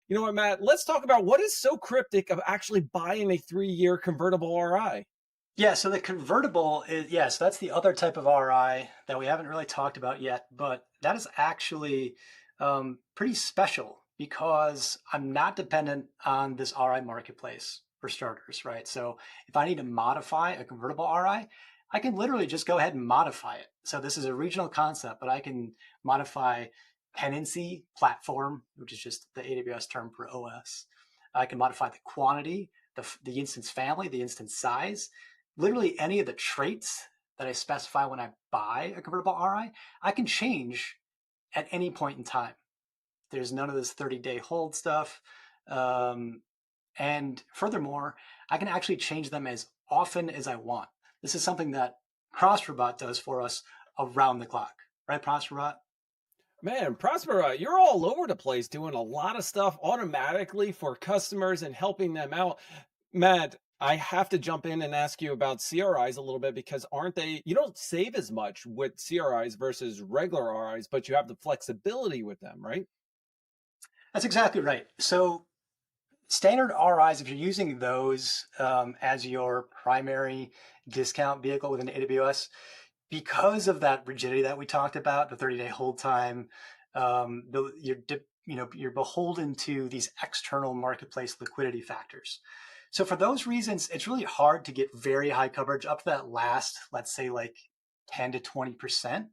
You know what, Matt? Let's talk about what is so cryptic of actually buying a 3-year convertible RI. Yeah, so the convertible is, yes, that's the other type of RI that we haven't really talked about yet, but that is actually pretty special because I'm not dependent on this RI marketplace for starters, right? So if I need to modify a convertible RI, I can literally just go ahead and modify it. So this is a regional concept, but I can modify tenancy platform, which is just the AWS term for OS. I can modify the quantity, the instance family, the instance size, literally any of the traits that I specify when I buy a convertible RI, I can change at any point in time. There's none of this 30-day hold stuff. Um, and furthermore, I can actually change them as often as I want. This is something that ProsperOps does for us around the clock, right, ProsperOps? Man, Prospera, you're all over the place doing a lot of stuff automatically for customers and helping them out. Matt, I have to jump in and ask you about CRIs a little bit because aren't they, you don't save as much with CRIs versus regular RIs, but you have the flexibility with them, right? That's exactly right. So standard RIs, if you're using those as your primary discount vehicle within AWS, because of that rigidity that we talked about, the 30-day hold time, you're beholden to these external marketplace liquidity factors. So for those reasons, it's really hard to get very high coverage up to that last, let's say like 10 to 20%.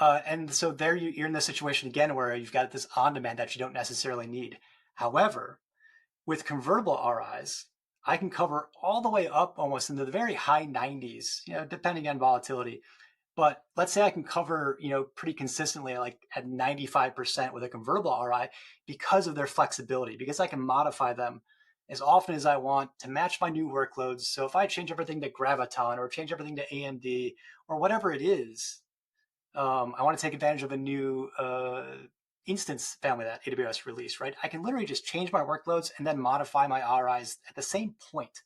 And so there you're in this situation again where you've got this on demand that you don't necessarily need. However, with convertible RIs, I can cover all the way up almost into the very high 90s, depending on volatility. But let's say I can cover, pretty consistently like at 95% with a convertible RI because of their flexibility, because I can modify them as often as I want to match my new workloads. So if I change everything to Graviton or change everything to AMD or whatever it is, I want to take advantage of a new instance family that AWS released, right? I can literally just change my workloads and then modify my RIs at the same point.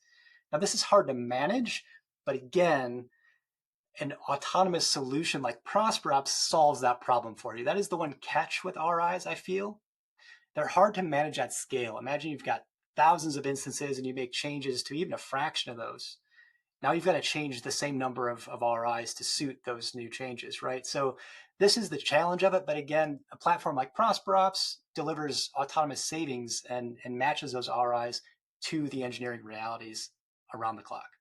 Now, this is hard to manage, but again, an autonomous solution like ProsperOps solves that problem for you. That is the one catch with RIs, I feel. They're hard to manage at scale. Imagine you've got thousands of instances and you make changes to even a fraction of those. Now you've got to change the same number of RIs to suit those new changes, right? So this is the challenge of it. But again, a platform like ProsperOps delivers autonomous savings and matches those RIs to the engineering realities around the clock.